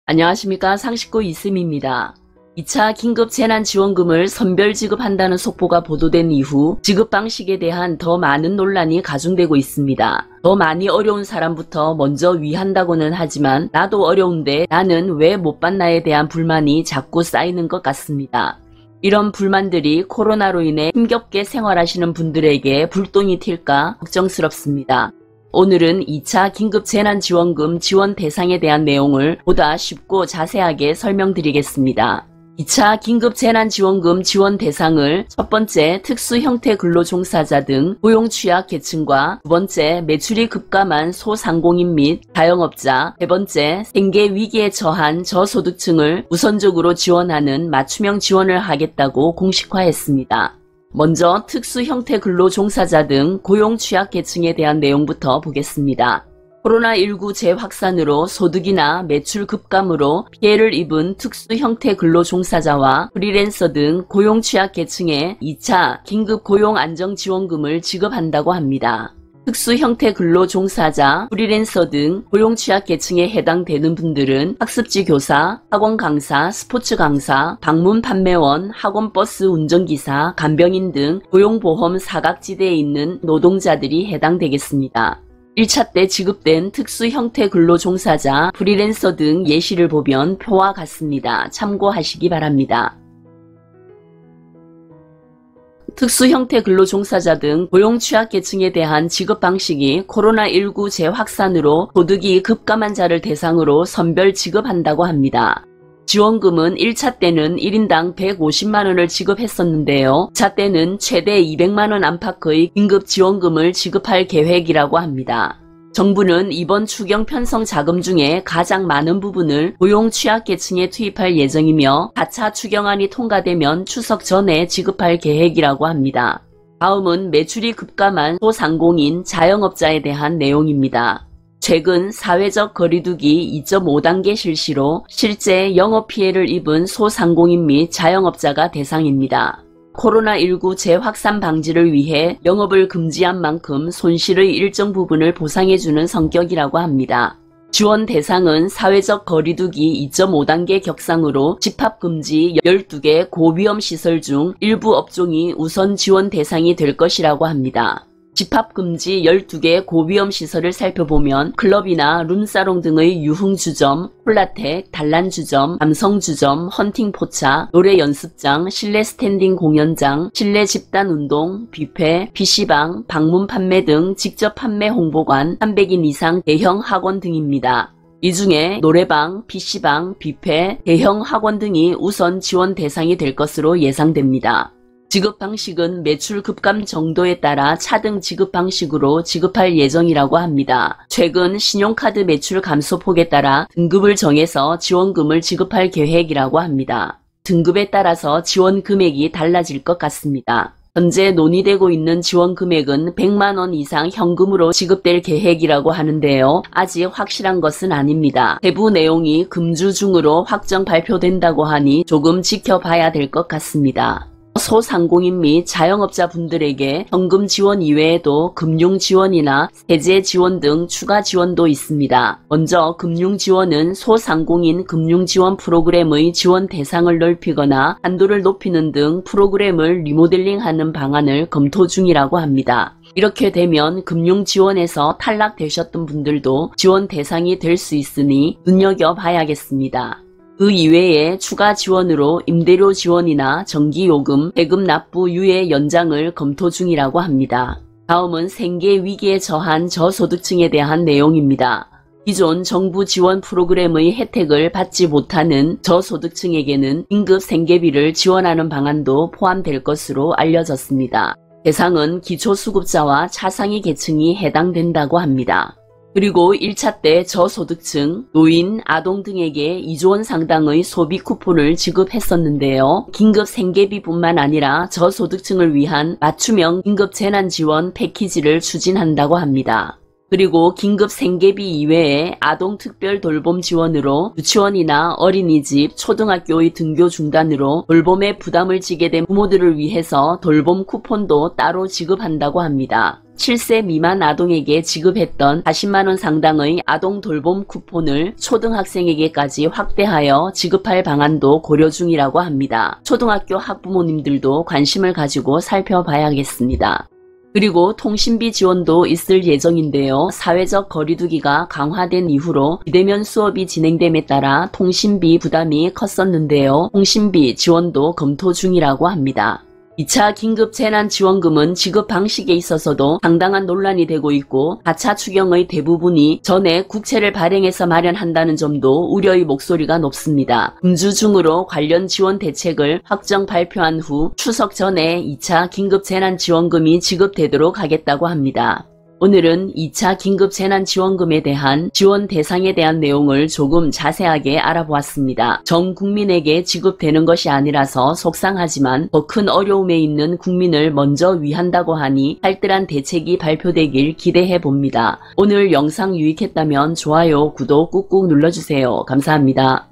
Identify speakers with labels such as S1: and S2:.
S1: 안녕하십니까. 상식구 이스미입니다. 2차 긴급재난지원금을 선별 지급한다는 속보가 보도된 이후 지급 방식에 대한 더 많은 논란이 가중되고 있습니다. 더 많이 어려운 사람부터 먼저 위한다고는 하지만 나도 어려운데 나는 왜 못 받나에 대한 불만이 자꾸 쌓이는 것 같습니다. 이런 불만들이 코로나로 인해 힘겹게 생활하시는 분들에게 불똥이 튈까 걱정스럽습니다. 오늘은 2차 긴급재난지원금 지원 대상에 대한 내용을 보다 쉽고 자세하게 설명드리겠습니다. 2차 긴급재난지원금 지원 대상을 첫 번째 특수형태 근로종사자 등 고용취약계층과 두 번째 매출이 급감한 소상공인 및 자영업자, 세 번째 생계위기에 처한 저소득층을 우선적으로 지원하는 맞춤형 지원을 하겠다고 공식화했습니다. 먼저 특수형태 근로종사자 등 고용취약계층에 대한 내용부터 보겠습니다. 코로나19 재확산으로 소득이나 매출 급감으로 피해를 입은 특수형태 근로종사자와 프리랜서 등 고용취약계층에 2차 긴급고용안정지원금을 지급한다고 합니다. 특수형태 근로종사자, 프리랜서 등 고용취약계층에 해당되는 분들은 학습지 교사, 학원 강사, 스포츠 강사, 방문 판매원, 학원버스 운전기사, 간병인 등 고용보험 사각지대에 있는 노동자들이 해당되겠습니다. 1차 때 지급된 특수형태 근로종사자, 프리랜서 등 예시를 보면 표와 같습니다. 참고하시기 바랍니다. 특수형태 근로종사자 등 고용취약계층에 대한 지급 방식이 코로나19 재확산으로 소득이 급감한 자를 대상으로 선별 지급한다고 합니다. 지원금은 1차 때는 1인당 150만원을 지급했었는데요. 2차 때는 최대 200만원 안팎의 긴급지원금을 지급할 계획이라고 합니다. 정부는 이번 추경 편성 자금 중에 가장 많은 부분을 고용취약계층에 투입할 예정이며 4차 추경안이 통과되면 추석 전에 지급할 계획이라고 합니다. 다음은 매출이 급감한 소상공인, 자영업자에 대한 내용입니다. 최근 사회적 거리두기 2.5단계 실시로 실제 영업피해를 입은 소상공인 및 자영업자가 대상입니다. 코로나19 재확산 방지를 위해 영업을 금지한 만큼 손실의 일정 부분을 보상해주는 성격이라고 합니다. 지원 대상은 사회적 거리두기 2.5단계 격상으로 집합금지 12개 고위험 시설 중 일부 업종이 우선 지원 대상이 될 것이라고 합니다. 집합금지 12개 고위험 시설을 살펴보면 클럽이나 룸사롱 등의 유흥주점, 콜라텍, 단란주점, 감성주점, 헌팅포차, 노래연습장, 실내 스탠딩 공연장, 실내 집단운동, 뷔페, PC방, 방문 판매 등 직접 판매 홍보관, 300인 이상 대형 학원 등입니다. 이 중에 노래방, PC방, 뷔페, 대형 학원 등이 우선 지원 대상이 될 것으로 예상됩니다. 지급 방식은 매출 급감 정도에 따라 차등 지급 방식으로 지급할 예정이라고 합니다. 최근 신용카드 매출 감소폭에 따라 등급을 정해서 지원금을 지급할 계획이라고 합니다. 등급에 따라서 지원 금액이 달라질 것 같습니다. 현재 논의되고 있는 지원 금액은 100만원 이상 현금으로 지급될 계획이라고 하는데요. 아직 확실한 것은 아닙니다. 세부 내용이 금주 중으로 확정 발표된다고 하니 조금 지켜봐야 될 것 같습니다. 소상공인 및 자영업자 분들에게 현금 지원 이외에도 금융 지원이나 세제 지원 등 추가 지원도 있습니다. 먼저 금융 지원은 소상공인 금융 지원 프로그램의 지원 대상을 넓히거나 한도를 높이는 등 프로그램을 리모델링하는 방안을 검토 중이라고 합니다. 이렇게 되면 금융 지원에서 탈락되셨던 분들도 지원 대상이 될 수 있으니 눈여겨봐야겠습니다. 그 이외에 추가 지원으로 임대료 지원이나 전기요금, 세금 납부 유예 연장을 검토 중이라고 합니다. 다음은 생계위기에 처한 저소득층에 대한 내용입니다. 기존 정부 지원 프로그램의 혜택을 받지 못하는 저소득층에게는 긴급 생계비를 지원하는 방안도 포함될 것으로 알려졌습니다. 대상은 기초수급자와 차상위 계층이 해당된다고 합니다. 그리고 1차 때 저소득층, 노인, 아동 등에게 2조원 상당의 소비 쿠폰을 지급했었는데요. 긴급 생계비뿐만 아니라 저소득층을 위한 맞춤형 긴급 재난지원 패키지를 추진한다고 합니다. 그리고 긴급 생계비 이외에 아동 특별 돌봄 지원으로 유치원이나 어린이집, 초등학교의 등교 중단으로 돌봄에 부담을 지게 된 부모들을 위해서 돌봄 쿠폰도 따로 지급한다고 합니다. 7세 미만 아동에게 지급했던 40만원 상당의 아동 돌봄 쿠폰을 초등학생에게까지 확대하여 지급할 방안도 고려 중이라고 합니다. 초등학교 학부모님들도 관심을 가지고 살펴봐야겠습니다. 그리고 통신비 지원도 있을 예정인데요. 사회적 거리두기가 강화된 이후로 비대면 수업이 진행됨에 따라 통신비 부담이 컸었는데요. 통신비 지원도 검토 중이라고 합니다. 2차 긴급재난지원금은 지급 방식에 있어서도 상당한 논란이 되고 있고 4차 추경의 대부분이 전에 국채를 발행해서 마련한다는 점도 우려의 목소리가 높습니다. 금주 중으로 관련 지원 대책을 확정 발표한 후 추석 전에 2차 긴급재난지원금이 지급되도록 하겠다고 합니다. 오늘은 2차 긴급재난지원금에 대한 지원 대상에 대한 내용을 조금 자세하게 알아보았습니다. 전 국민에게 지급되는 것이 아니라서 속상하지만 더 큰 어려움에 있는 국민을 먼저 위한다고 하니 알뜰한 대책이 발표되길 기대해 봅니다. 오늘 영상 유익했다면 좋아요, 구독 꾹꾹 눌러주세요. 감사합니다.